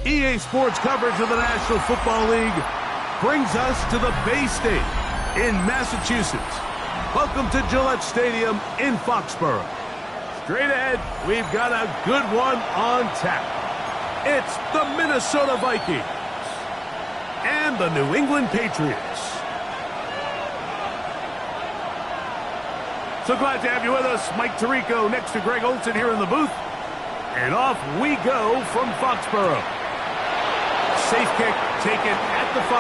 EA Sports coverage of the National Football League brings us to the Bay State in Massachusetts. Welcome to Gillette Stadium in Foxborough. Straight ahead, we've got a good one on tap. It's the Minnesota Vikings and the New England Patriots. So glad to have you with us. Mike Tirico next to Greg Olson here in the booth. And off we go from Foxborough. Safe kick taken at the 5.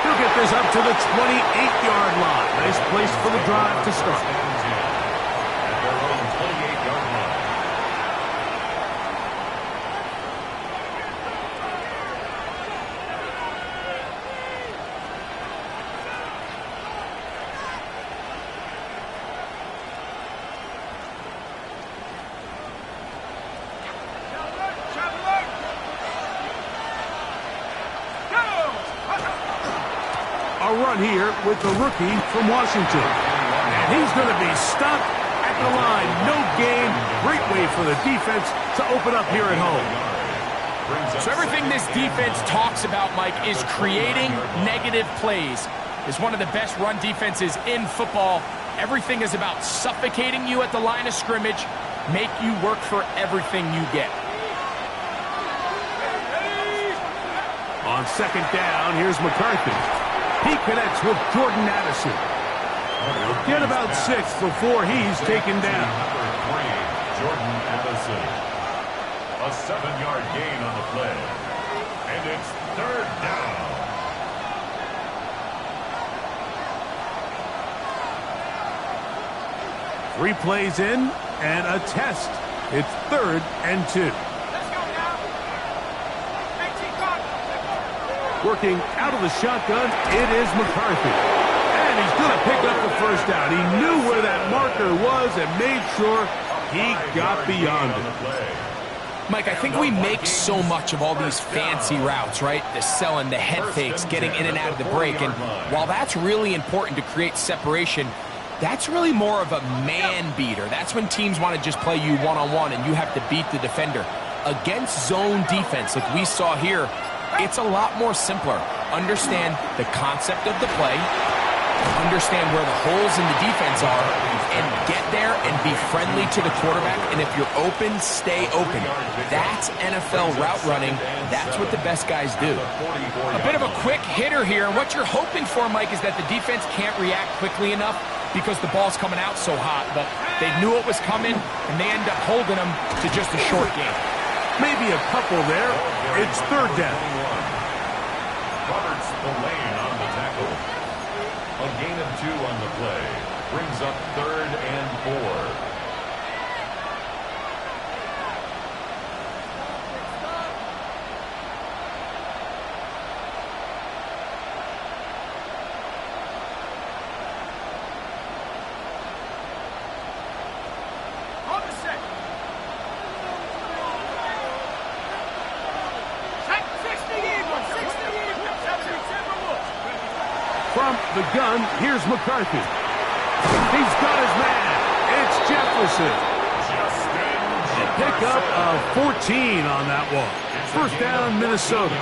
He'll get this up to the 28-yard line. Nice place for the drive to start. At their own 28-yard line. A run here with the rookie from Washington. And he's going to be stopped at the line. No gain. Great way for the defense to open up here at home. So everything this defense talks about, Mike, is creating negative plays. It's one of the best run defenses in football. Everything is about suffocating you at the line of scrimmage, make you work for everything you get. On second down, here's McCarthy. He connects with Jordan Addison. He'll get about 6 before he's taken down. Number 3, Jordan Addison. A 7-yard gain on the play. And it's third down. Three plays in and a test. It's 3rd and 2. Working out of the shotgun, it is McCarthy. And he's going to pick up the first down. He knew where that marker was and made sure he got beyond it. Mike, I think we make so much of all these fancy routes, right? The selling, the head fakes, getting in and out of the break. And while that's really important to create separation, that's really more of a man beater. That's when teams want to just play you one-on-one and you have to beat the defender. Against zone defense, like we saw here, it's a lot more simpler. Understand the concept of the play, understand where the holes in the defense are, and get there and be friendly to the quarterback. And if you're open, stay open. That's NFL route running. That's what the best guys do. A bit of a quick hitter here. And what you're hoping for, Mike, is that the defense can't react quickly enough because the ball's coming out so hot. But they knew it was coming, and they end up holding them to just a short game. Maybe a couple there. It's 3rd down. Roberts the lane on the tackle. A gain of 2 on the play. Brings up 3rd and 4. From the gun, here's McCarthy. He's got his man. It's Jefferson. A pickup of 14 on that one. First down, Minnesota.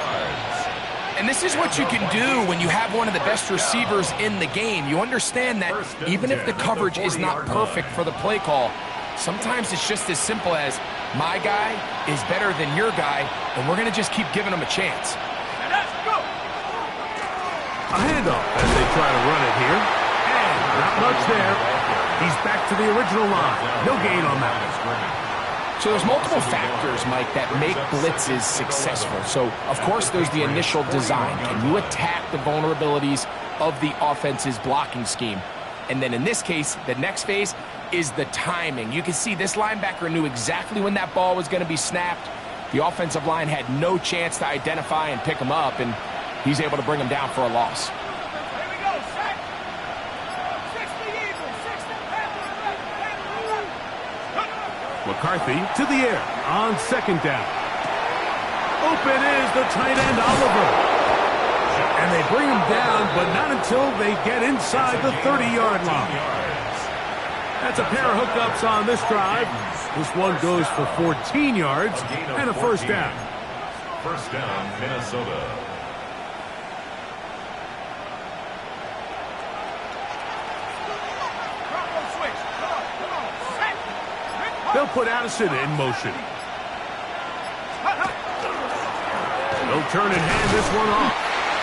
And this is what you can do when you have one of the best receivers in the game. You understand that even if the coverage is not perfect for the play call, sometimes it's just as simple as my guy is better than your guy, and we're going to just keep giving him a chance. A handoff as they try to run it here. And not much there. He's back to the original line. No gain on that one. So there's multiple factors, Mike, that make blitzes successful. So, of course, there's the initial design. Can you attack the vulnerabilities of the offense's blocking scheme? And then in this case, the next phase is the timing. You can see this linebacker knew exactly when that ball was going to be snapped. The offensive line had no chance to identify and pick him up, and he's able to bring him down for a loss. McCarthy to the air on second down. Open is the tight end, Oliver. And they bring him down, but not until they get inside the 30-yard line. That's a pair of hookups on this drive. This one goes for 14 yards and a first down. First down, Minnesota. They'll put Addison in motion. They'll turn and hand this one off.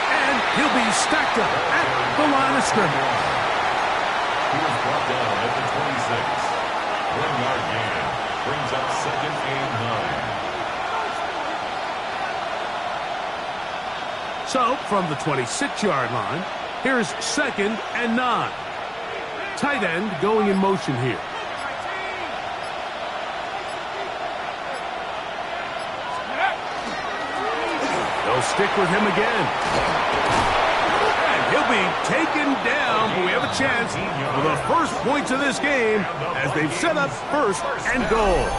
And he'll be stacked up at the line of scrimmage. He was brought down at the 26. 1-yard gain. Brings up second and 9. So, from the 26-yard line, here's second and 9. Tight end going in motion here. They'll stick with him again. And he'll be taken down, but we have a chance for the first points of this game as they've set up first and goal.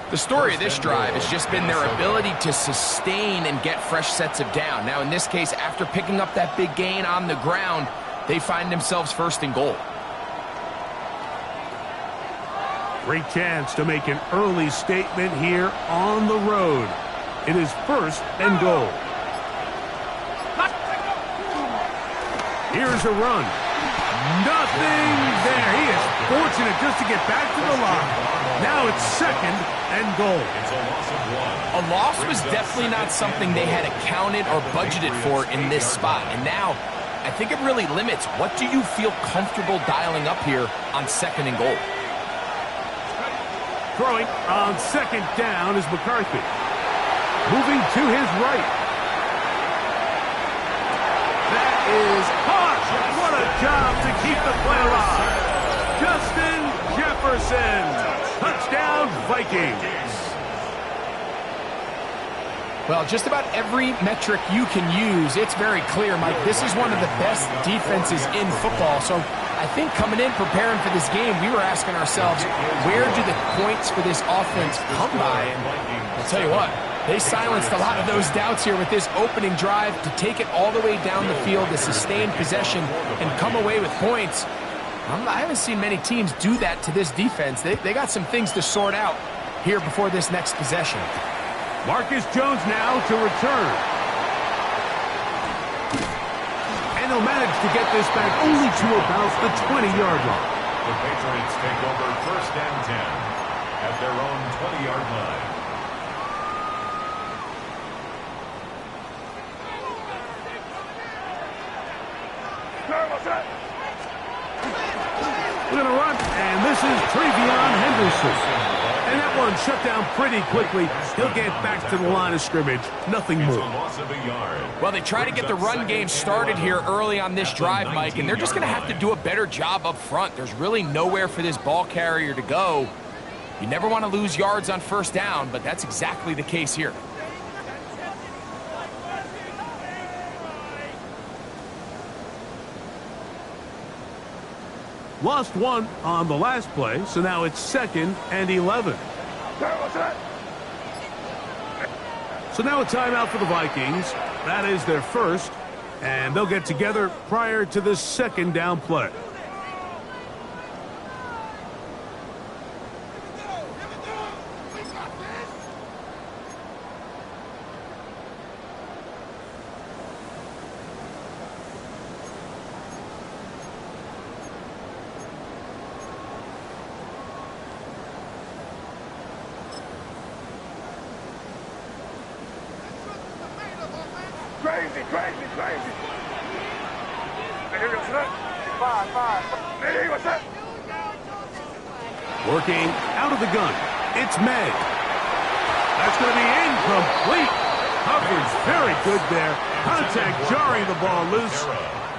The story of this drive has just been their ability to sustain and get fresh sets of down. Now, in this case, after picking up that big gain on the ground, they find themselves first and goal. Great chance to make an early statement here on the road. It is first and goal. Here's a run. Nothing there. He is fortunate just to get back to the line. Now it's second and goal. It's a loss of 1. A loss was definitely not something they had accounted or budgeted for in this spot. And now, I think it really limits what do you feel comfortable dialing up here on second and goal. Throwing on second down is McCarthy. Moving to his right. That is hot. What a job to keep the play alive. Justin Jefferson. Touchdown, Vikings. Well, just about every metric you can use, it's very clear, Mike. This is one of the best defenses in football. So I think coming in, preparing for this game, we were asking ourselves, where do the points for this offense come by? And I'll tell you what, they silenced a lot of those doubts here with this opening drive to take it all the way down the field, to sustain possession, and come away with points. I haven't seen many teams do that to this defense. They got some things to sort out here before this next possession. Marcus Jones now to return. And he'll manage to get this back only to about the 20-yard line. The Patriots take over first and 10 at their own 20-yard line. We're going to run, and this is Travion Henderson. And that one shut down pretty quickly. He'll get back to the line of scrimmage. Nothing more. Well, they try to get the run game started here early on this drive, Mike, and they're just going to have to do a better job up front. There's really nowhere for this ball carrier to go. You never want to lose yards on first down, but that's exactly the case here. Lost one on the last play, so now it's second and 11. So now a timeout for the Vikings. That is their first, and they'll get together prior to this second down play. Working out of the gun. It's May. That's going to be incomplete. Coverage very good there. Contact jarring the ball loose.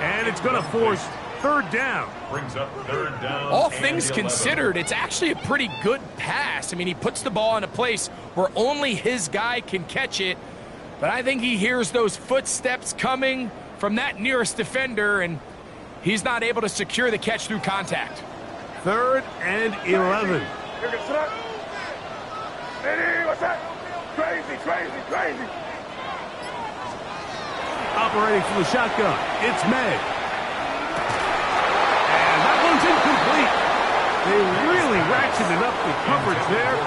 And it's going to force third down. Brings up third down. All things considered, it's actually a pretty good pass. I mean, he puts the ball in a place where only his guy can catch it. But I think he hears those footsteps coming from that nearest defender, and he's not able to secure the catch through contact. 3rd and 11. Crazy. Operating from the shotgun, it's May. And that one's incomplete. They really ratcheted up the coverage there,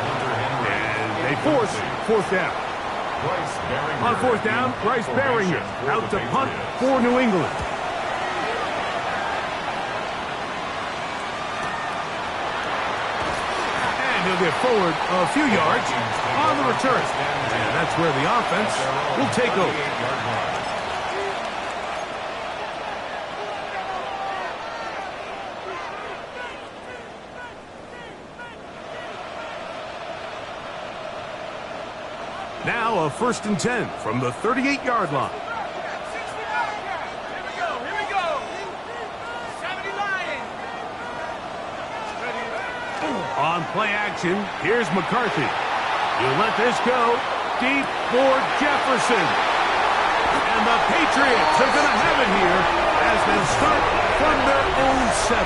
and they force 4th down. On 4th down, Bryce Berringer out to punt for New England. And he'll get forward a few yards on the return. And that's where the offense will take over. Now a 1st and 10 from the 38-yard line. Here we go. 70 Lions. On play action, here's McCarthy. You let this go deep for Jefferson. And the Patriots are going to have it here as they start from their own 7.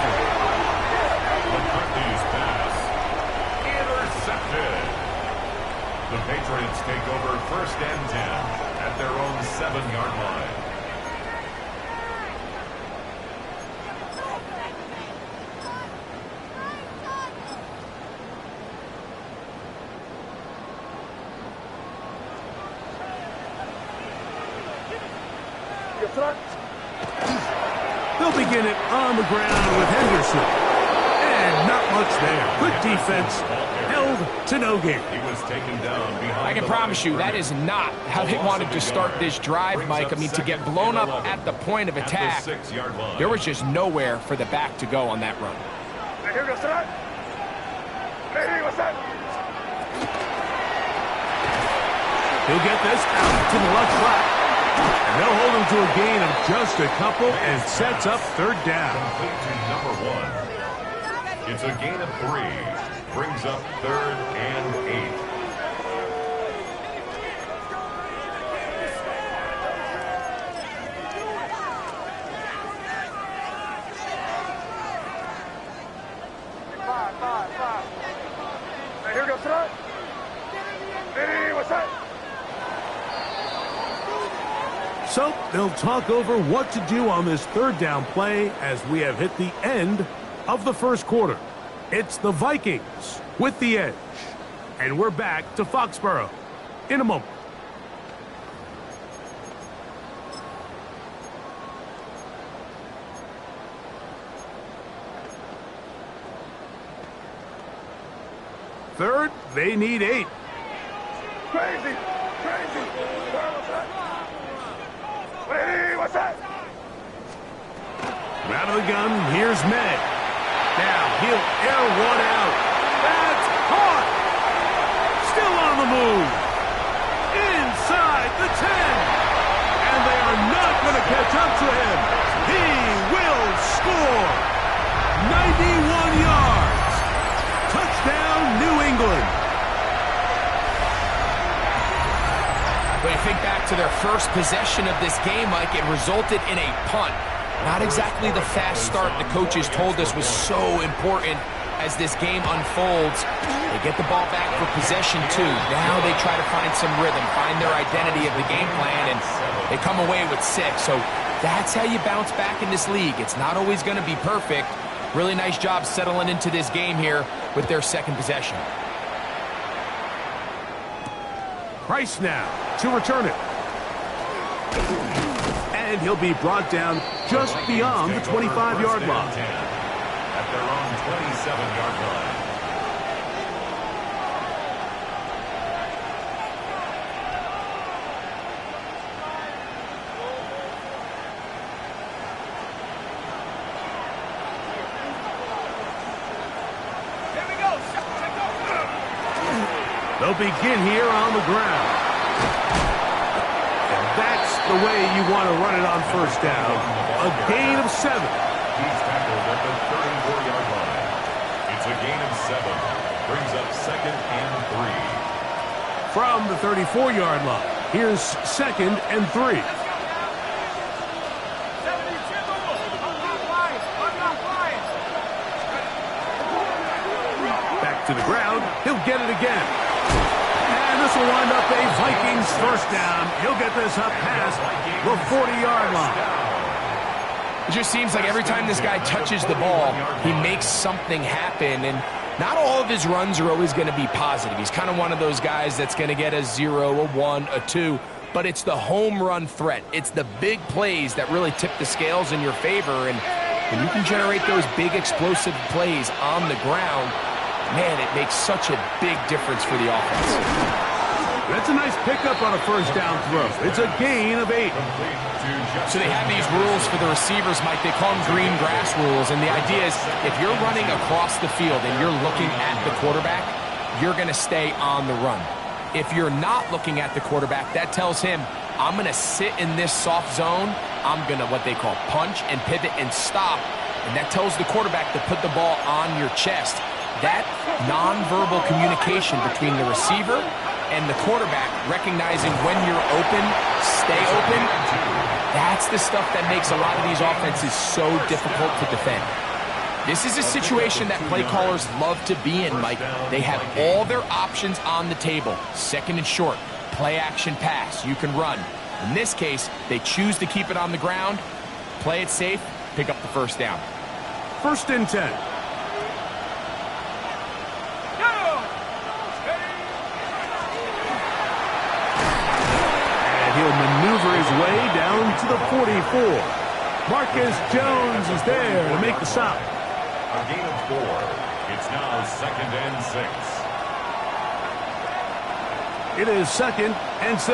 McCarthy's pass intercepted. The Patriots take over 1st and 10 at their own 7-yard line. They'll begin it on the ground with Henderson. And not much there. Good defense. Held to no gain. He was taken down behind. I can promise you that is not how they wanted to start this drive, Mike. I mean, to get blown up at the point of attack, there was just nowhere for the back to go on that run. He'll get this out to the left flat. And they'll hold him to a gain of just a couple and sets up 3rd down. Complete to number 1. It's a gain of 3. Brings up 3rd and 8. Here goes front. Hey, what's that? So they'll talk over what to do on this 3rd down play as we have hit the end of the 1st quarter. It's the Vikings with the edge. And we're back to Foxborough in a moment. Third, they need 8. Crazy. Hey, what's that? Out of the gun, here's May. Now he'll air one out. That's caught. Still on the move. Inside the 10. And they are not going to catch up to him. He will score. 91 yards. Touchdown, New England. When you think back to their first possession of this game, Mike, it resulted in a punt. Not exactly the fast start the coaches told us was so important as this game unfolds. They get the ball back for possession 2. Now they try to find some rhythm, find their identity of the game plan, and they come away with 6. So that's how you bounce back in this league. It's not always going to be perfect. Really nice job settling into this game here with their 2nd possession. Price now to return it. And he'll be brought down just beyond the 25-yard line. At their own 27-yard line. Here we go. They'll begin here on the ground. And that's the way you want to run it on 1st down. A gain of 7. at the 34-yard line. It's a gain of 7. Brings up 2nd and 3. From the 34-yard line, here's 2nd and 3. Back to the ground. He'll get it again. And this will wind up a Vikings first down. He'll get this up past the 40-yard line. It just seems like every time this guy touches the ball, he makes something happen, and not all of his runs are always going to be positive. He's kind of one of those guys that's going to get a 0, a 1, a 2, but it's the home run threat. It's the big plays that really tip the scales in your favor, and when you can generate those big explosive plays on the ground, man, it makes such a big difference for the offense. That's a nice pickup on a first down throw. It's a gain of 8. So they have these rules for the receivers, Mike. They call them green grass rules. And the idea is if you're running across the field and you're looking at the quarterback, you're going to stay on the run. If you're not looking at the quarterback, that tells him, I'm going to sit in this soft zone. I'm going to what they call punch and pivot and stop. And that tells the quarterback to put the ball on your chest. That nonverbal communication between the receiver and the quarterback, recognizing when you're open, stay open, that's the stuff that makes a lot of these offenses so difficult to defend. This is a situation that play callers love to be in, Mike. They have all their options on the table. 2nd and short, play action pass, you can run. In this case, they choose to keep it on the ground, play it safe, pick up the first down. 1st and 10. He'll maneuver his way down to the 44. Marcus Jones is there to make the stop. A gain of 4. It's now 2nd and 6. It is 2nd and 6.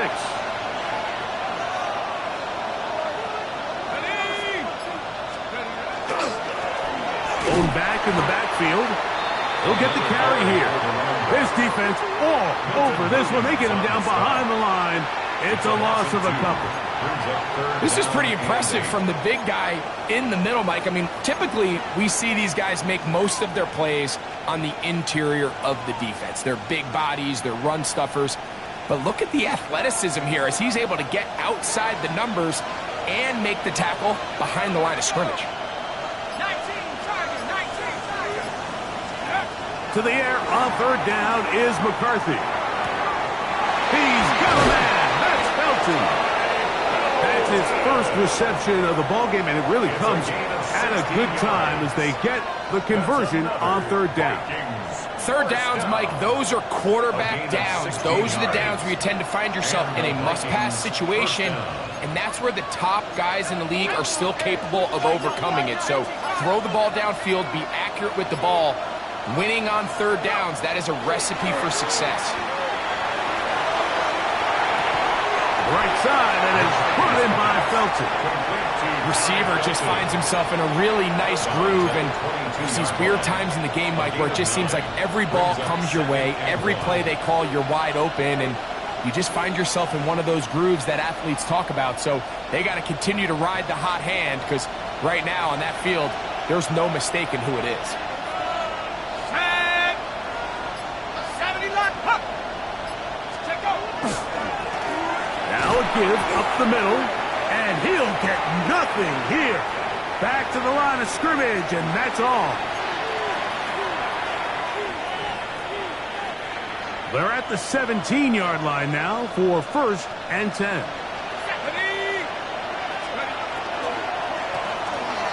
Going back in the backfield. He'll get the carry here. This defense all over this one. They get him down behind the line. It's a loss of a couple. This is pretty impressive from the big guy in the middle, Mike. I mean, typically we see these guys make most of their plays on the interior of the defense. They're big bodies, they're run stuffers. But look at the athleticism here as he's able to get outside the numbers and make the tackle behind the line of scrimmage. 19 target. To the air on 3rd down is McCarthy. He's got a man. That's his first reception of the ballgame, and it really comes at a good time as they get the conversion on 3rd down. 3rd downs, Mike, those are quarterback downs. Those are the downs where you tend to find yourself in a must-pass situation, and that's where the top guys in the league are still capable of overcoming it. So throw the ball downfield, be accurate with the ball. Winning on 3rd downs, that is a recipe for success. Right side, and it's brought in by Felton. Receiver just finds himself in a really nice groove, and there's these weird times in the game, Mike, where it just seems like every ball comes your way, every play they call, you're wide open, and you just find yourself in one of those grooves that athletes talk about. So they got to continue to ride the hot hand, because right now on that field, there's no mistaking who it is. Give up the middle, and he'll get nothing here. Back to the line of scrimmage, and that's all. They're at the 17-yard line now for 1st and 10.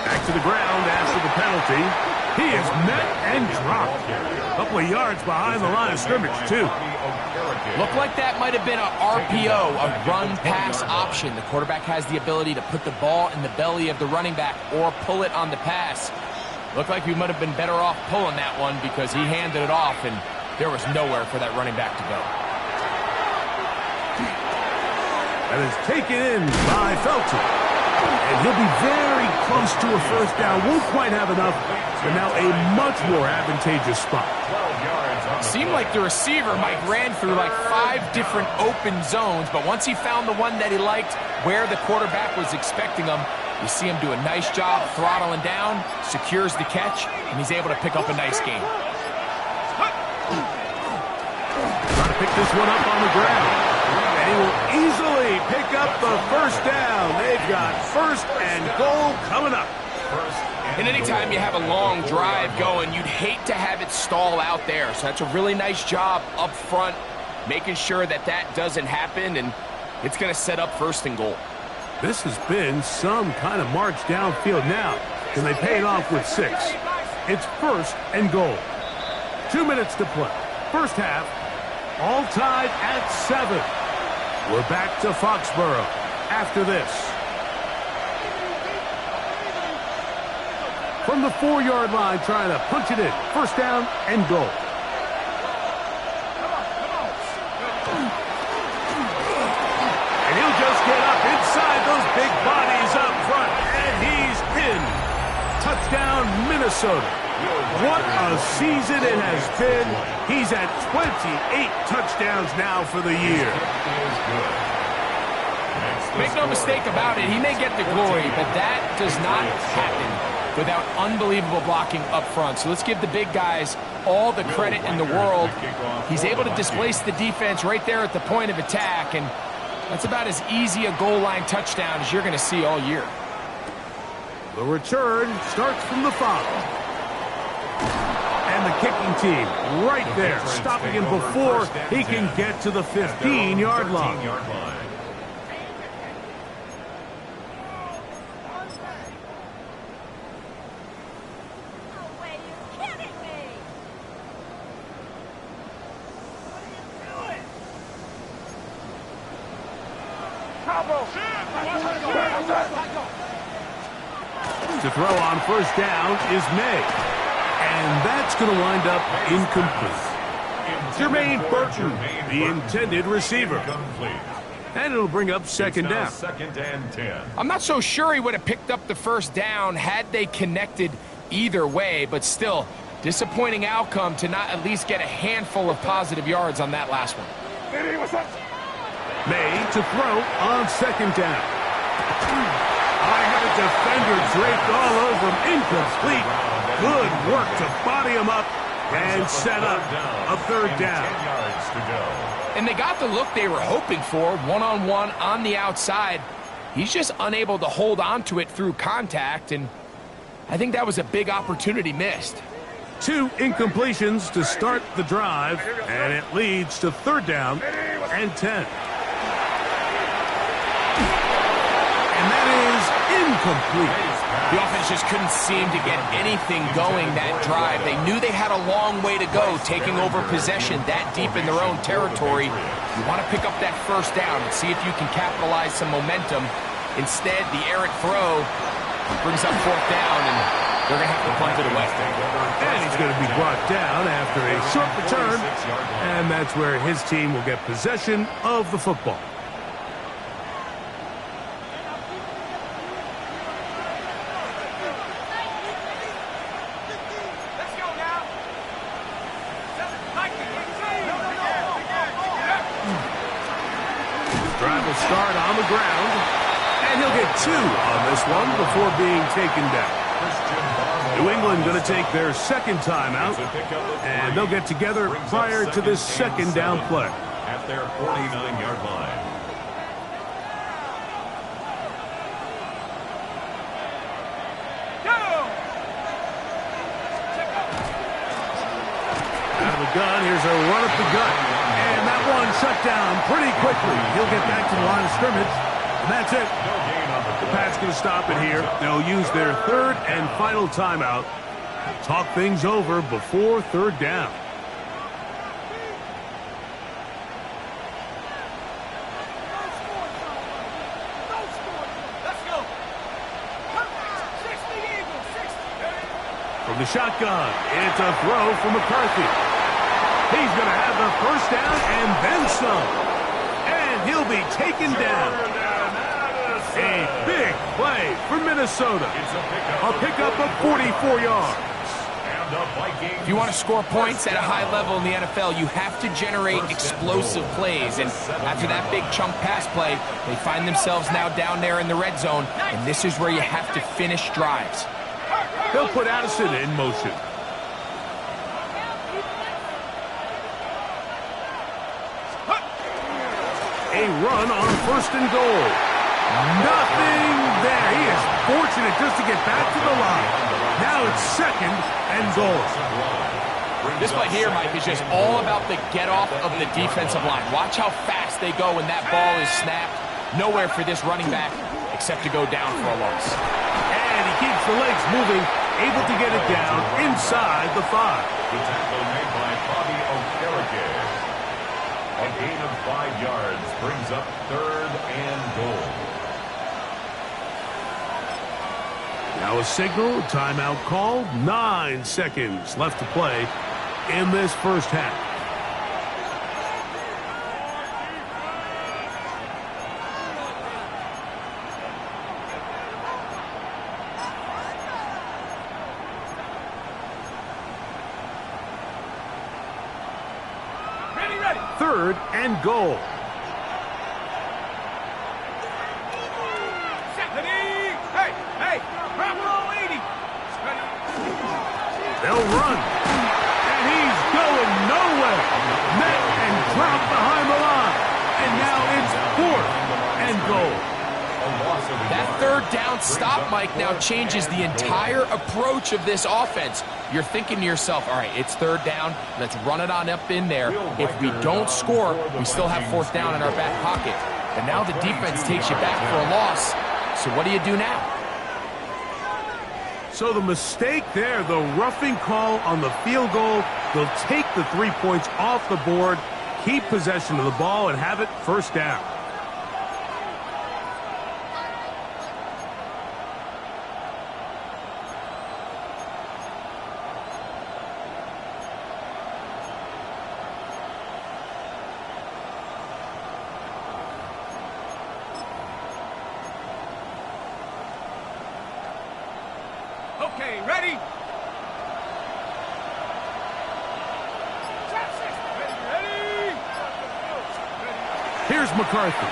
Back to the ground after the penalty. He is met and dropped. A couple of yards behind the line of scrimmage, too. Looked like that might have been an RPO, a run-pass option. The quarterback has the ability to put the ball in the belly of the running back or pull it on the pass. Looked like we might have been better off pulling that one because he handed it off, and there was nowhere for that running back to go. That is taken in by Felton. And he'll be very close to a first down. Won't quite have enough, but now a much more advantageous spot. Seemed like the receiver, Mike, ran through like 5 different open zones, but once he found the one that he liked, where the quarterback was expecting him, You see him do a nice job throttling down, secures the catch, and he's able to pick up a nice gain. Trying to pick this one up on the ground. And he will easily pick up the first down. They've got first and goal coming up. And anytime you have a long drive going, you'd hate to have it stall out there. So that's a really nice job up front, making sure that that doesn't happen, and it's going to set up first and goal. This has been some kind of march downfield now. Can they pay it off with 6? It's first and goal. 2 minutes to play. First half, all tied at 7. We're back to Foxborough after this. From the 4-yard line, trying to punch it in. First down and goal. And he'll just get up inside those big bodies up front. And he's in. Touchdown, Minnesota. What a season it has been. He's at 28 touchdowns now for the year. Make no mistake about it, he may get the glory, but that does not happen without unbelievable blocking up front. So let's give the big guys all the credit in the world. He's able to displace the defense right there at the point of attack, and that's about as easy a goal line touchdown as you're going to see all year. The return starts from the 5. And the kicking team right there, stopping him before he can get to the 15-yard line. To throw on first down is May. And that's going to wind up incomplete. Jermaine Burton, the intended receiver. And it'll bring up second down. Second and 10. I'm not so sure he would have picked up the first down had they connected either way, but still, disappointing outcome to not at least get a handful of positive yards on that last one. May to throw on second down. I have a defender draped all over him. Incomplete. Good work to body him up and set up a third down. 10 yards to go. And they got the look they were hoping for, one-on-one on the outside. He's just unable to hold on to it through contact, and I think that was a big opportunity missed. 2 incompletions to start the drive, and it leads to third down and 10. And that is incomplete. The offense just couldn't seem to get anything going that drive. They knew they had a long way to go, taking over possession that deep in their own territory. You want to pick up that first down and see if you can capitalize some momentum. Instead, the errant throw brings up fourth down, and they're going to have to punt it away. And he's going to be brought down after a short return, and that's where his team will get possession of the football. Drive will start on the ground, and he'll get 2 on this one before being taken down. New England going to take their second timeout, and they'll get together prior to this second down play. At their 49-yard line. Out of the gun, here's a run up the gut. And that one shut down pretty quickly. He'll get back to the line of scrimmage, and that's it. The Pats going to stop it here. They'll use their third and final timeout. Talk things over before third down. From the shotgun, it's a throw from McCarthy. He's going to have the first down and then some. And he'll be taken down. A big play for Minnesota. A pickup of 44 yards. And the Vikings. If you want to score points at a high level in the NFL, you have to generate explosive plays. And after that big chunk pass play, they find themselves now down there in the red zone. And this is where you have to finish drives. They'll put Addison in motion. A run on 1st and goal. Nothing there. He is fortunate just to get back to the line. Now it's 2nd and goal. This play here, Mike, is just all about the get-off of the defensive line. Watch how fast they go when that ball is snapped. Nowhere for this running back except to go down for a loss. And he keeps the legs moving, able to get it down inside the 5. The tackle made by Bobby Okereke. A gain of 5 yards brings up 3rd and goal. Now a signal, timeout called. 9 seconds left to play in this first half. Ready. 3rd and goal. Hey, Bravo 80. They'll run. And he's going nowhere. Met and dropped behind the line. And now it's 4th and goal. That 3rd down stop, Mike, now changes the entire approach of this offense. You're thinking to yourself, all right, it's 3rd down. Let's run it on up in there. If we don't score, we still have 4th down in our back pocket. But now the defense takes you back for a loss. So what do you do now? So the mistake there, the roughing call on the field goal, they'll take the 3 points off the board, keep possession of the ball, and have it 1st down. Okay, ready? Here's McCarthy.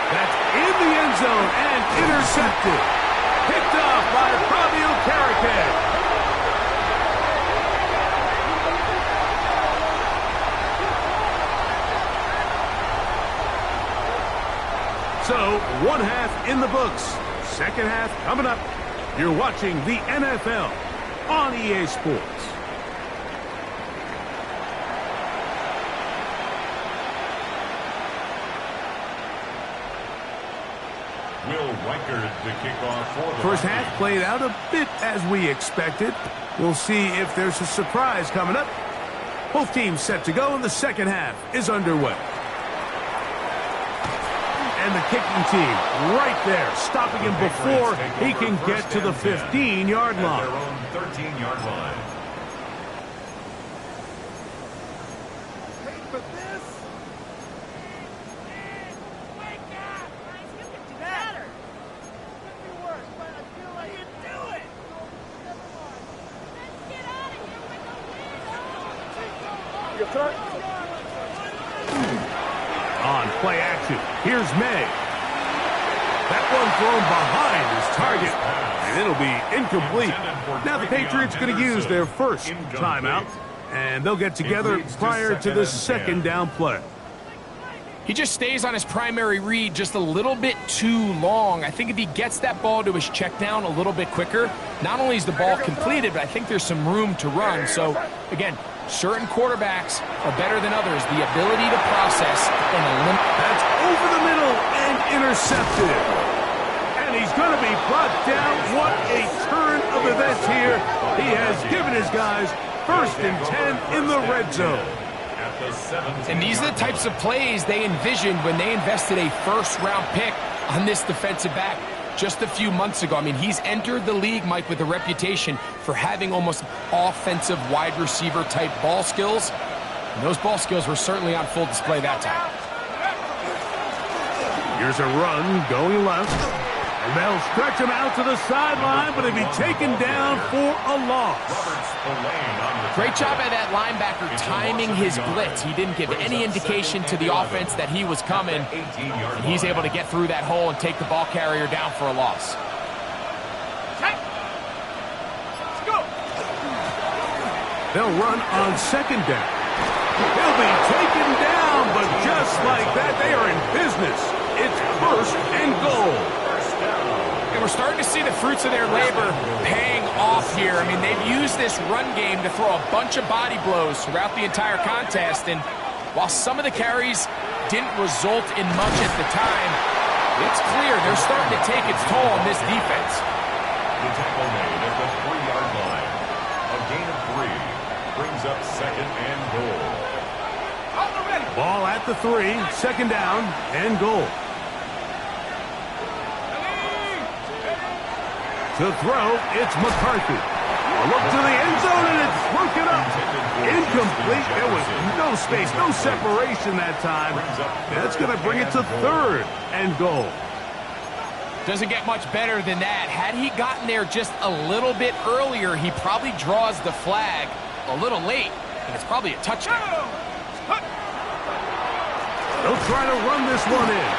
That's in the end zone and intercepted. Picked off by Bobby Okereke. So, 1 half in the books. 2nd half coming up. You're watching the NFL on EA Sports. Will Reichard to kick off for the First half Vikings. played out a bit as we expected. We'll see if there's a surprise coming up. Both teams set to go, and the 2nd half is underway. And the kicking team right there, stopping him before he can get to the 15-yard At line. their own 13-yard line. Wait for this. Wake up! You can do better. Could be worse, but I feel like you do it. Let's get out of here with a win. You're cut. On play action, here's May. That one thrown behind his target, and it'll be incomplete. Now the Patriots going to use their first timeout, and they'll get together prior to this 2nd down play. He just stays on his primary read just a little bit too long. I think if he gets that ball to his check down a little bit quicker, not only is the ball completed, but I think there's some room to run. So, again, certain quarterbacks are better than others. The ability to process and eliminate. That's over the middle and intercepted. And he's going to be brought down. What a turn of events here. He has given his guys 1st and 10 in the red zone. And these are the types of plays they envisioned when they invested a 1st-round pick on this defensive back just a few months ago. I mean, he's entered the league, Mike, with a reputation for having almost offensive wide receiver type ball skills. And those ball skills were certainly on full display that time. Here's a run going left. They'll stretch him out to the sideline, but he'll be taken down for a loss. Great job by that linebacker timing his blitz. He didn't give any indication to the offense that he was coming. And he's able to get through that hole and take the ball carrier down for a loss. Let's go. They'll run on second down. He'll be taken down, but just like that, they are in business. It's 1st and goal. And we're starting to see the fruits of their labor paying off here. I mean, they've used this run game to throw a bunch of body blows throughout the entire contest. And while some of the carries didn't result in much at the time, it's clear they're starting to take its toll on this defense. The tackle made at the 3-yard line. A gain of 3 brings up 2nd and goal. Ball at the 3, 2nd down and goal. To throw, it's McCarthy. A look to the end zone, and it's broken up. Incomplete. There was no space, no separation that time. That's going to bring it to 3rd and goal. Doesn't get much better than that. Had he gotten there just a little bit earlier, he probably draws the flag a little late, and it's probably a touchdown. They'll try to run this one in.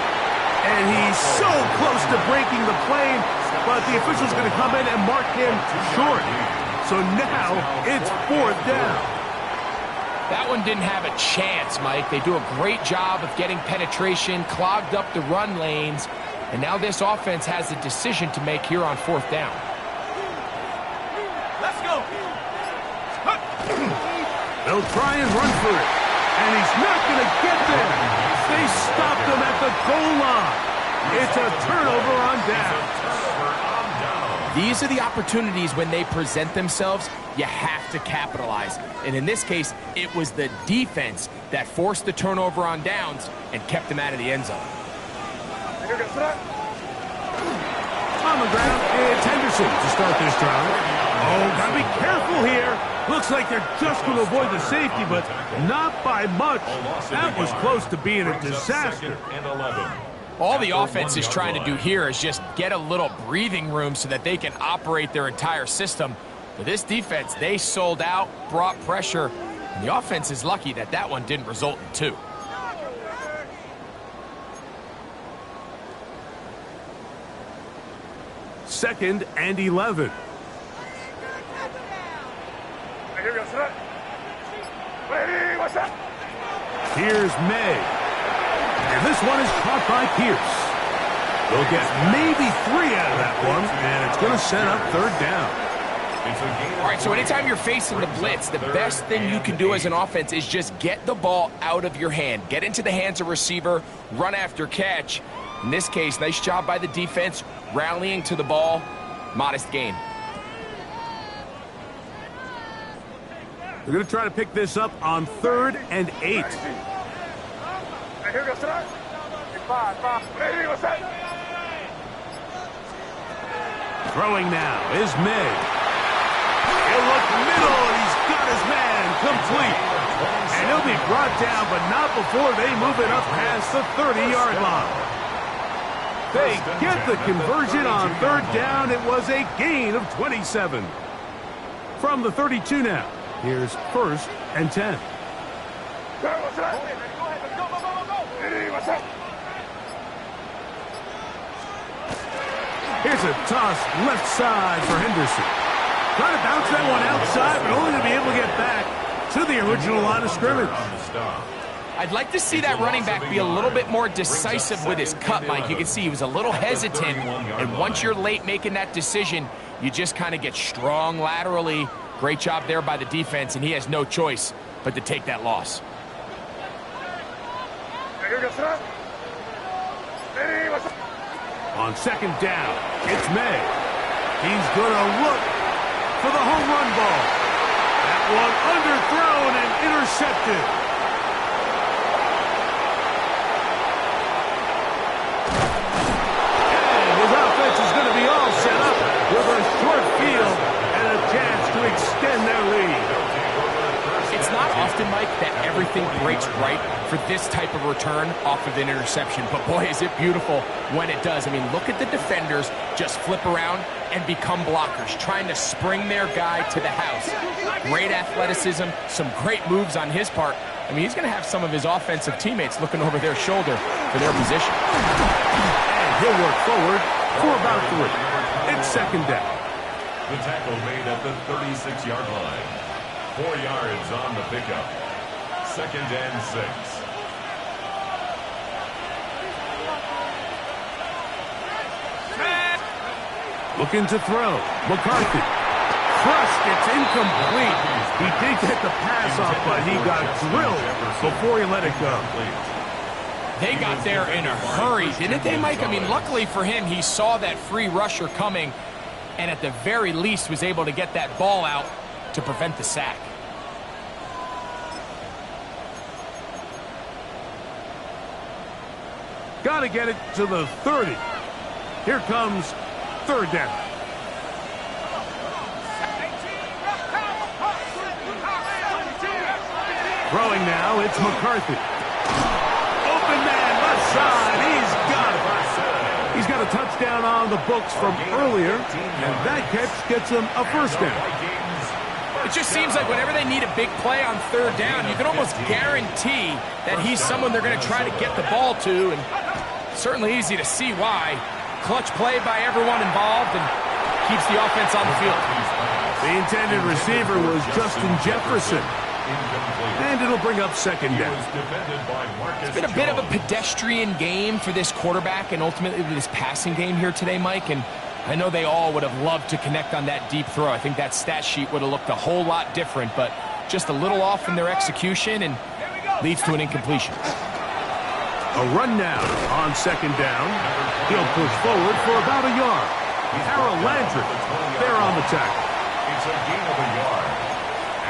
And he's so close to breaking the plane, but the official's going to come in and mark him short. So now it's 4th down. That one didn't have a chance, Mike. They do a great job of getting penetration, clogged up the run lanes, and now this offense has a decision to make here on 4th down. Let's go. They'll try and run for it. And he's not going to get there. They stopped him at the goal line. It's a turnover on down. These are the opportunities when they present themselves, you have to capitalize. And in this case, it was the defense that forced the turnover on downs and kept them out of the end zone. On the ground, it's Henderson to start this drive. Oh, gotta be careful here. Looks like they're just going to avoid the safety, but not by much. That was close to being a disaster. All the offense is trying to do here is just get a little breathing room so that they can operate their entire system. But this defense, they sold out, brought pressure, and the offense is lucky that that one didn't result in 2. Second and 11. Here's May. And this one is caught by Pierce. They'll get maybe 3 out of that one, and it's going to set up 3rd down. All right, so anytime you're facing the blitz, the best thing you can do as an offense is just get the ball out of your hand. Get into the hands of receiver, run after catch. In this case, nice job by the defense, rallying to the ball. Modest gain. They're going to try to pick this up on 3rd and 8. Throwing now is May. He'll look middle, and he's got his man complete. And he'll be brought down, but not before they move it up past the 30-yard line. They get the conversion on 3rd down. It was a gain of 27. From the 32 now, here's 1st and 10. Here's a toss left side for Henderson. Trying to bounce that one outside, but only to be able to get back to the original line of scrimmage. I'd like to see that running back be a little bit more decisive with his cut, Mike. You can see he was a little hesitant, and once you're late making that decision, you just kind of get strong laterally. Great job there by the defense, and he has no choice but to take that loss. On 2nd down, it's May. He's going to look for the home run ball. That one underthrown and intercepted. And his offense is going to be all set up with a short field and a chance to extend their lead. It's not often, Mike, that everything breaks right for this type of return off of an interception. But boy, is it beautiful when it does. I mean, look at the defenders just flip around and become blockers, trying to spring their guy to the house. Great athleticism, some great moves on his part. I mean, he's going to have some of his offensive teammates looking over their shoulder for their position. And he'll work forward for about 3. It's second down. The tackle made at the 36-yard line. 4 yards on the pickup. Second and 6. Looking to throw. McCarthy. Crushed. It's incomplete. He did get the pass off, but he got drilled before he let it go. They got there in a hurry, didn't they, Mike? I mean, luckily for him, he saw that free rusher coming and at the very least was able to get that ball out to prevent the sack. Got to get it to the 30. Here comes third down. Throwing now, it's McCarthy. Open man, left side, he's got it. He's got a touchdown on the books from earlier, and that catch gets him a first down. It just seems like whenever they need a big play on third down, you can almost guarantee that he's someone they're going to try to get the ball to, and certainly easy to see why. Clutch play by everyone involved and keeps the offense on the field. The intended receiver was Justin Jefferson. And it'll bring up second down. It's been a bit of a pedestrian game for this quarterback and ultimately this passing game here today, Mike. And I know they all would have loved to connect on that deep throw. I think that stat sheet would have looked a whole lot different, but just a little off in their execution and leads to an incompletion. A run now on second down. He'll push forward for about a yard. Harold Landry there on the tackle. It's a gain of a yard.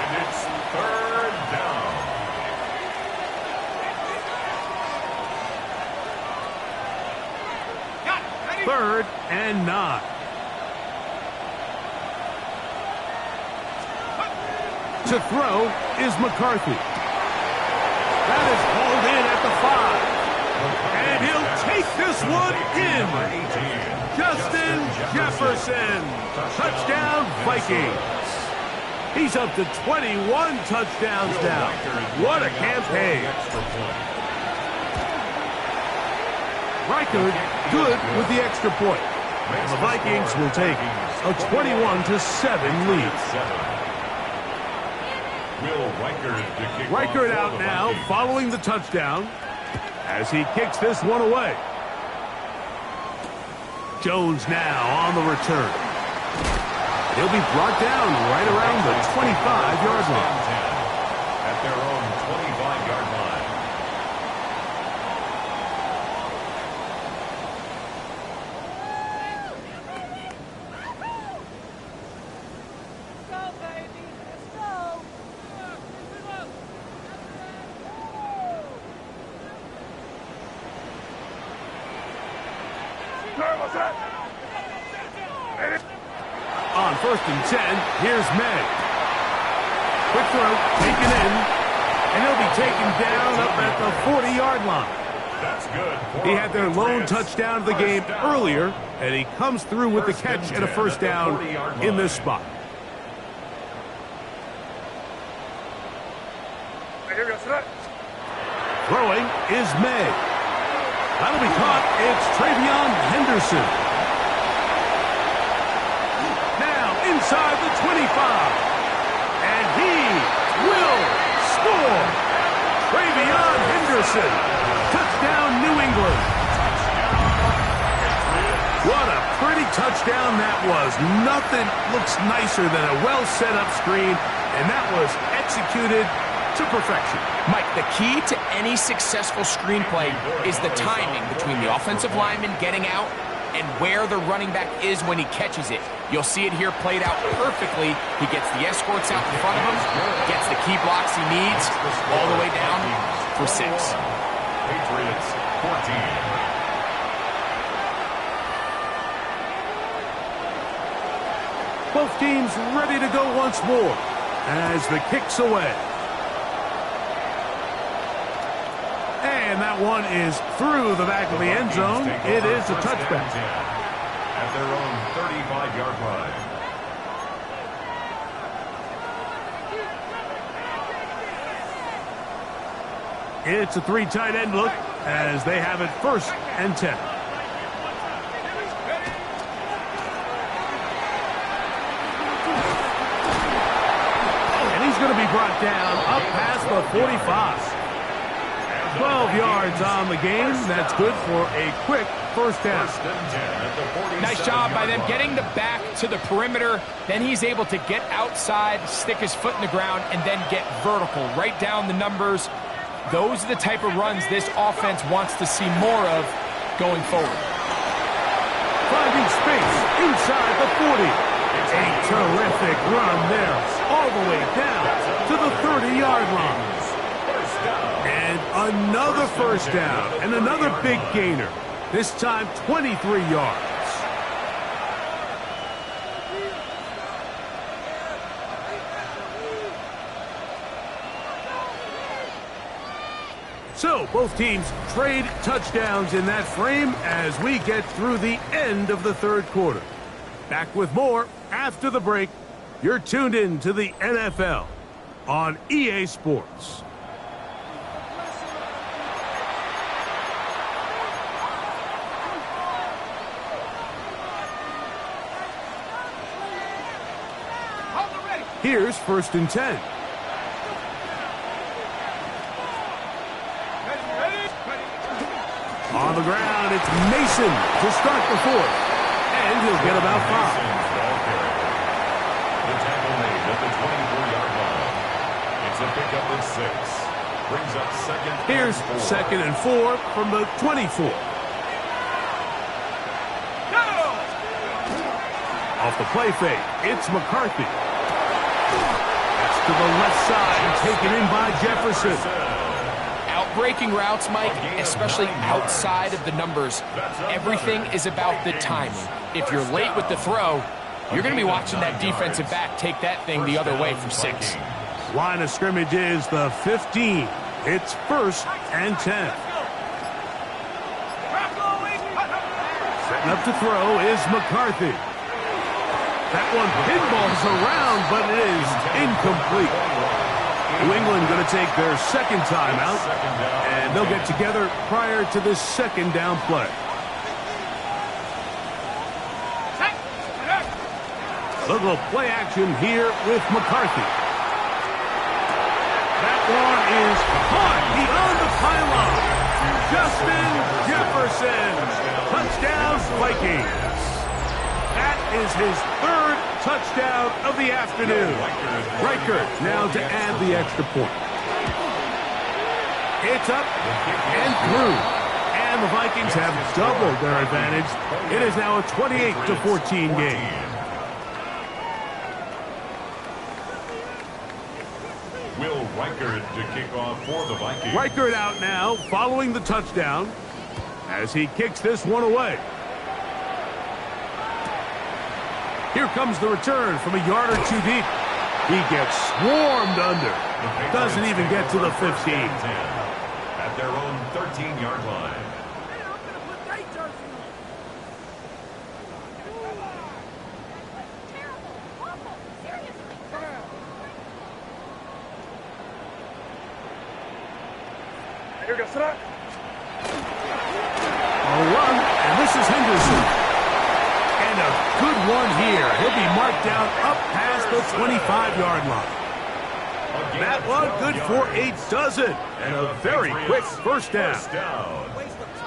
And it's third down. Third and 9. To throw is McCarthy. That is hauled in at the 5. And he'll take this one in. Justin Jefferson. Touchdown, Vikings. He's up to 21 touchdowns now. What a campaign. Reichard good with the extra point. And the Vikings will take a 21-7 lead. Reichard out now following the touchdown as he kicks this one away. Jones now on the return. He'll be brought down right around the 25-yard line. At their own 25-yard line. Let's go, baby. Let's go. On first and 10, here's May. Quick throw, taken in, and he'll be taken down up at the 40-yard line. That's good. He had their lone touchdown of the game earlier, and he comes through with the catch and a first down in this spot. Throwing is May. That'll be caught. It's Travion Henderson. Now inside the 25. And he will score. Travion Henderson. Touchdown, New England. What a pretty touchdown that was. Nothing looks nicer than a well-set-up screen, and that was executed to perfection. Mike, the key to any successful screenplay is the timing between the offensive lineman getting out and where the running back is when he catches it. You'll see it here played out perfectly. He gets the escorts out in front of him, gets the key blocks he needs, all the way down for 6. Patriots 14. Both teams ready to go once more as the kick's away. That one is through the back of the end zone. It is a touchback. At their own 35-yard line. It's a 3 tight end look as they have it 1st and 10. And he's going to be brought down up past the 45. 12 yards on the game. That's good for a quick first down. Nice job by them getting the back to the perimeter. Then he's able to get outside, stick his foot in the ground, and then get vertical. Right down the numbers. Those are the type of runs this offense wants to see more of going forward. Finding space inside the 40. A terrific run there, all the way down to the 30-yard line. And another first down, and another big gainer. This time 23 yards. So, both teams trade touchdowns in that frame as we get through the end of the third quarter. Back with more after the break. You're tuned in to the NFL on EA Sports. Here's 1st and 10. On the ground, it's Mason to start the 4th. And he'll get about 5. The tackle made at the 24-yard line. It's a pickup of 6. Brings up 2nd. Here's 2nd and 4 from the 24. Off the play fake, it's McCarthy. That's to the left side, taken in by Jefferson. Breaking routes, Mike, especially outside of the numbers, everything is about the timing. If you're late with the throw, you're going to be watching that defensive back take that thing the other way for 6. Line of scrimmage is the 15. It's 1st and 10. Setting up to throw is McCarthy. That one pinballs around, but it is incomplete. New England going to take their 2nd timeout, and they'll get together prior to this 2nd down play. Little play action here with McCarthy. That one is caught beyond the pylon. Justin Jefferson. Touchdown, Vikings. That is his 3rd touchdown of the afternoon. Reichert now to add the extra point. It's up and through. And the Vikings have doubled their advantage. It is now a 28-14 game. Will Reichert to kick off for the Vikings. Reichert out now following the touchdown as he kicks this one away. Here comes the return from a yard or 2 deep. He gets swarmed under. Doesn't even get to the 15. At their own 13-yard line. A run, and this is Henderson. And a good one here. He'll be marked down up past the 25-yard line. That one good for a dozen. And a very quick first down.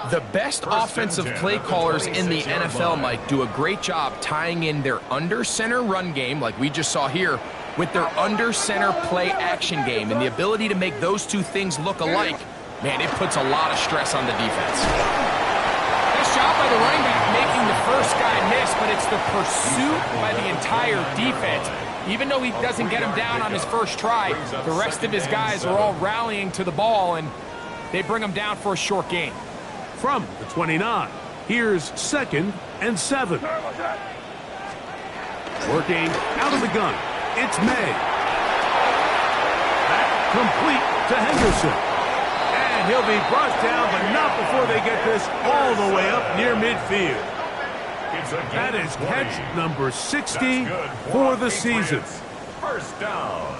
The best offensive play callers in the NFL, Mike, do a great job tying in their under-center run game, like we just saw here, with their under-center play action game. And the ability to make those two things look alike, man, it puts a lot of stress on the defense. Nice job by the running back making the first guy miss, but it's the pursuit by the entire defense. Even though he doesn't get him down on his first try, the rest of his guys are all rallying to the ball, and they bring him down for a short gain. From the 29, here's 2nd and 7. Working out of the gun, it's May. Back complete to Henderson. And And he'll be brought down, but not before they get this all the way up near midfield. That is catch number 60 for the season. First down.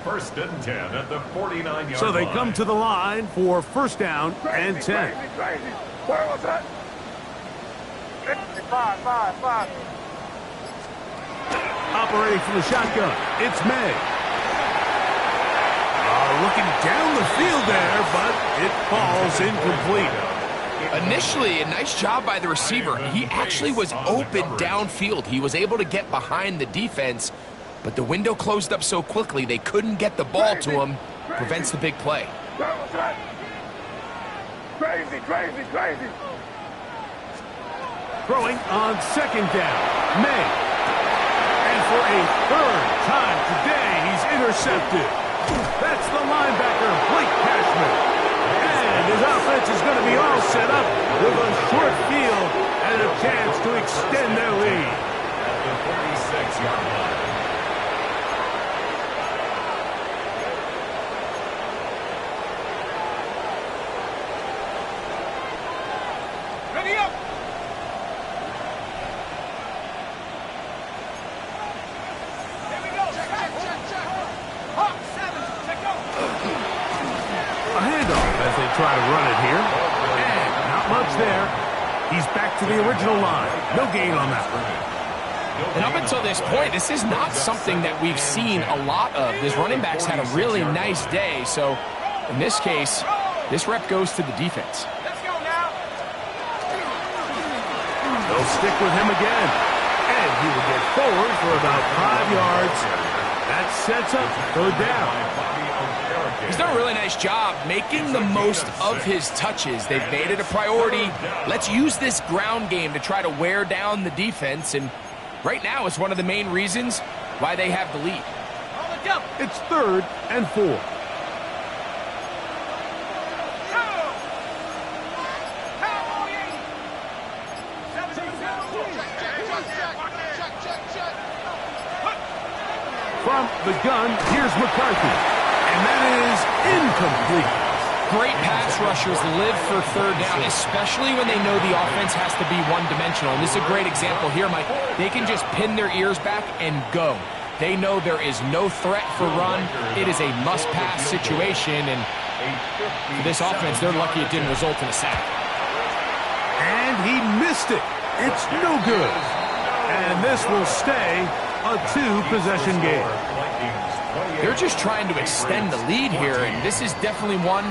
First and 10 at the 49-yard line. So they come to the line for first down and 10. Where was that? 5. Operating from the shotgun, it's May. Looking down the field there, but it falls incomplete. Initially, a nice job by the receiver. He actually was open downfield. He was able to get behind the defense, but the window closed up so quickly they couldn't get the ball to him. Prevents the big play. Crazy. Throwing on second down, May. And for a third time today, he's intercepted. That's the linebacker, Blake Cashman. And his offense is going to be all set up with a short field and a chance to extend their lead. At the 46-yard line. Ready up! Here we go! Check. Hawk, 7, check out! A handoff as they try to run it here. And not much there. He's back to the original line. No gain on that one. And up until this point, this is not something that we've seen a lot of. This running back's had a really nice day. So in this case, this rep goes to the defense. Let's go now! They'll stick with him again. And he will get forward for about 5 yards. That sets up third down. He's done a really nice job making the most of his touches. They've made it a priority. Let's use this ground game to try to wear down the defense. And right now, it's one of the main reasons why they have the lead. On the jump! It's third and 4. From the gun, here's McCarthy. And that is incomplete. Great pass rushers live for third down, especially when they know the offense has to be one-dimensional. And this is a great example here, Mike. They can just pin their ears back and go. They know there is no threat for run. It is a must-pass situation, and for this offense, they're lucky it didn't result in a sack. And he missed it. It's no good. And this will stay a 2-possession game. They're just trying to extend the lead here, and this is definitely one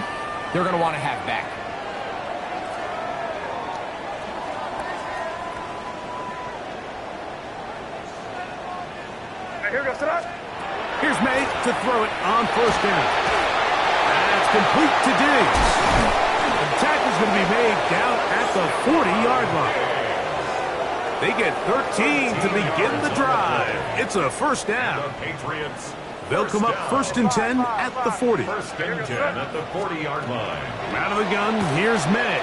they're going to want to have back. Here's May to throw it on first down. That's complete to Diggs. The tackle's going to be made down at the 40-yard line. They get 13 to begin the drive. It's a first down. The Patriots. They'll come up first and 10 at the 40. First and 10 at the 40-yard line. Out of the gun, here's May.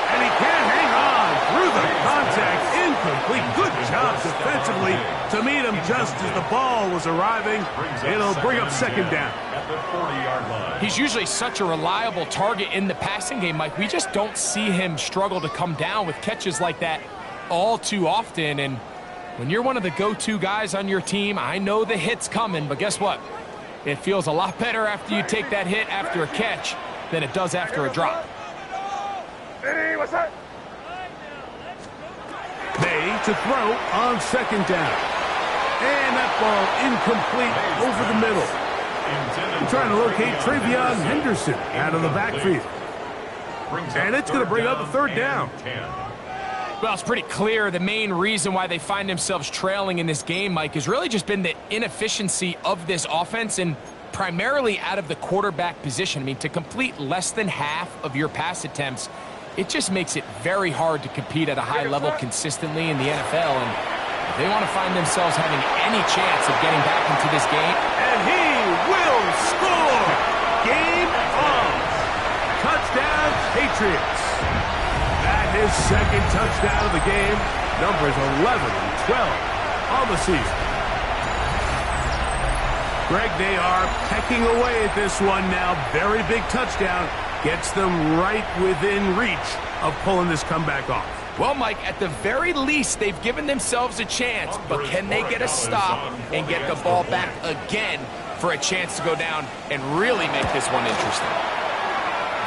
And he can't hang on through the contact. Incomplete. Good job defensively to meet him just as the ball was arriving. It'll bring up second down. At the 40-yard line. He's usually such a reliable target in the passing game, Mike. We just don't see him struggle to come down with catches like that all too often. And when you're one of the go-to guys on your team, I know the hit's coming, but guess what? It feels a lot better after you take that hit after a catch than it does after a drop. Hey, what's that? May to throw on second down. And that ball incomplete over the middle. I'm trying to locate Travion Henderson out of the backfield. And it's going to bring up a third down. Well, it's pretty clear the main reason why they find themselves trailing in this game, Mike, has really just been the inefficiency of this offense and primarily out of the quarterback position. I mean, to complete less than half of your pass attempts, it just makes it very hard to compete at a high level consistently in the NFL. And if they want to find themselves having any chance of getting back into this game. And he will score! Game on! Touchdown, Patriots! His second touchdown of the game, numbers 11 and 12 on the season. Greg, they are pecking away at this one now. Very big touchdown. Gets them right within reach of pulling this comeback off. Well, Mike, at the very least, they've given themselves a chance, but can they get a stop and get the ball back again for a chance to go down and really make this one interesting?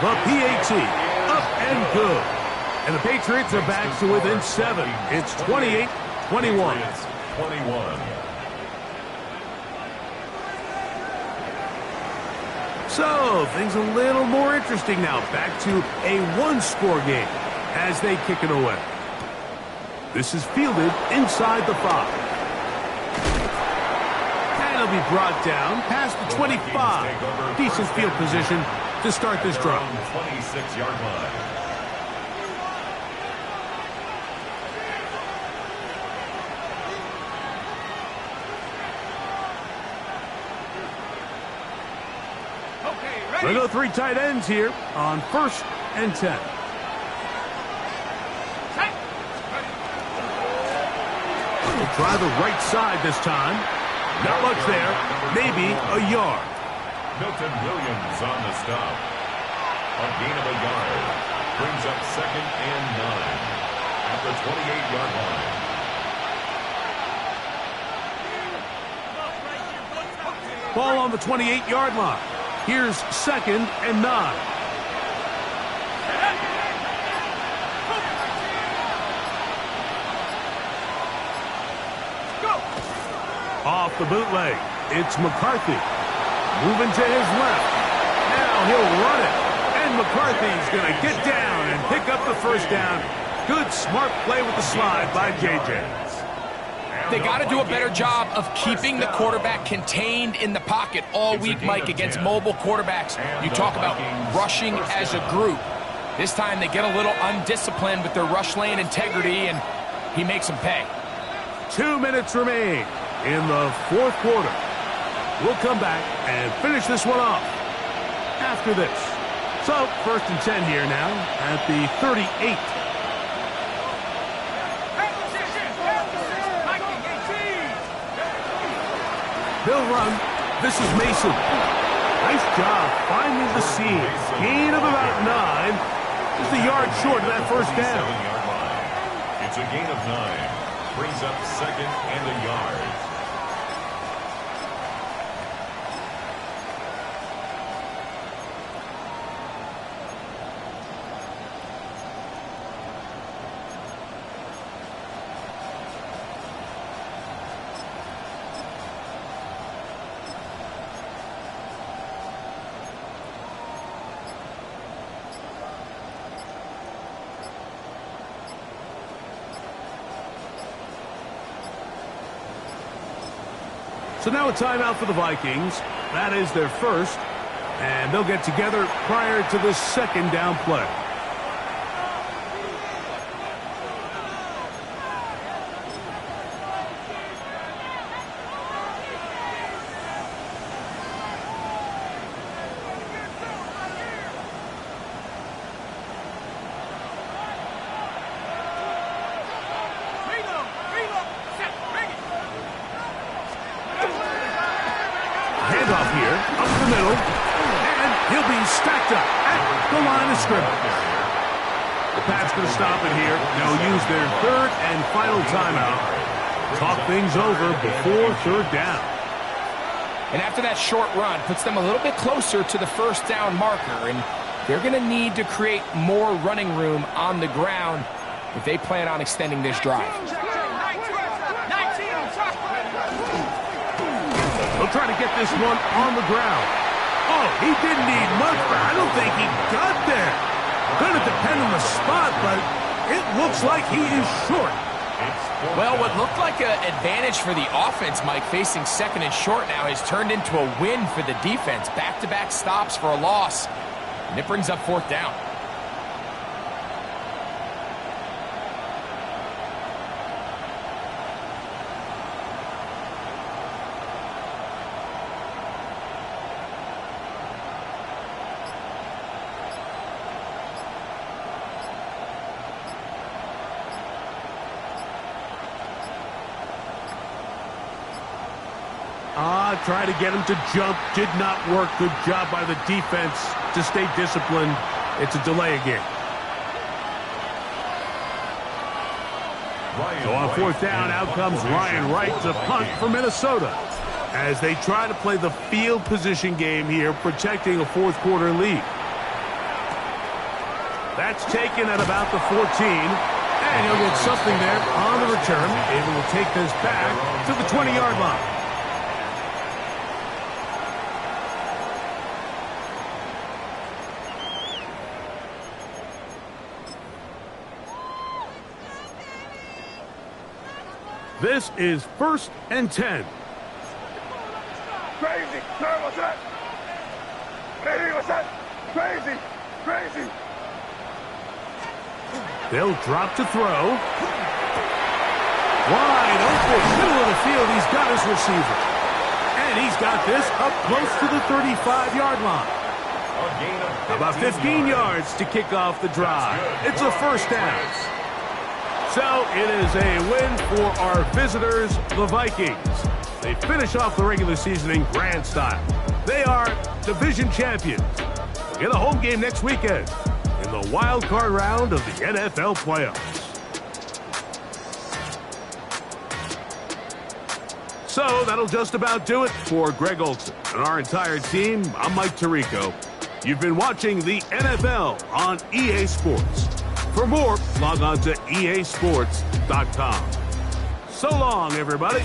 The PAT, up and good. And the Patriots are back to within 7. It's 28-21. So, things a little more interesting now. Back to a one-score game as they kick it away. This is fielded inside the 5. And it'll be brought down past the 25. Decent field position to start this drive. 26-yard line. They go 3 tight ends here on 1st and 10. We'll try the right side this time. Not much there. Maybe a yard. Milton Williams on the stop. A gain of a yard. Brings up 2nd and 9 at the 28-yard line. Ball on the 28-yard line. Here's 2nd and 9. Off the bootleg. It's McCarthy. Moving to his left. Now he'll run it. And McCarthy's going to get down and pick up the first down. Good, smart play with the slide by J.J. They got to do a better job of keeping the quarterback contained in the pocket all week, Mike, against mobile quarterbacks. You talk about rushing as a group. This time they get a little undisciplined with their rush lane integrity, and he makes them pay. 2 minutes remain in the 4th quarter. We'll come back and finish this one off after this. So, 1st and 10 here now at the 38. They'll run. This is Mason. Nice job finding the seam. Gain of about 9. Just a yard short of that first down. 7-yard line. It's a gain of 9. Brings up 2nd and a yard. So now a timeout for the Vikings. That is their first. And they'll get together prior to this 2nd down play. Handoff here, up the middle, and he'll be stacked up at the line of scrimmage. The Pats going to stop it here. They'll use their 3rd and final timeout. Talk things over before 3rd down. And after that short run, puts them a little bit closer to the first down marker, and they're going to need to create more running room on the ground if they plan on extending this drive. He'll try to get this one on the ground. Oh, he didn't need much, but I don't think he got there. Going to depend on the spot, but it looks like he is short. Well, what looked like an advantage for the offense, Mike, facing 2nd and short now, has turned into a win for the defense. Back-to-back stops for a loss, and it brings up 4th down. Try to get him to jump. Did not work. Good job by the defense to stay disciplined. It's a delay again. So on fourth down, out comes Ryan Wright to punt for Minnesota as they try to play the field position game here, protecting a fourth quarter lead. That's taken at about the 14, and he'll get something there on the return, able to take this back to the 20-yard line. This is 1st and 10. Crazy! Sir, what's that? Crazy, what's that? Crazy! Crazy! They'll drop to throw. Wide open, middle of the field. He's got his receiver. And he's got this up close to the 35-yard line. About 15 yards to kick off the drive. It's a first down. So it is a win for our visitors, the Vikings. They finish off the regular season in grand style. They are division champions. They'll get a home game next weekend in the wild card round of the NFL playoffs. So that'll just about do it for Greg Olson and our entire team. I'm Mike Tirico. You've been watching the NFL on EA Sports. For more, log on to easports.com. So long, everybody.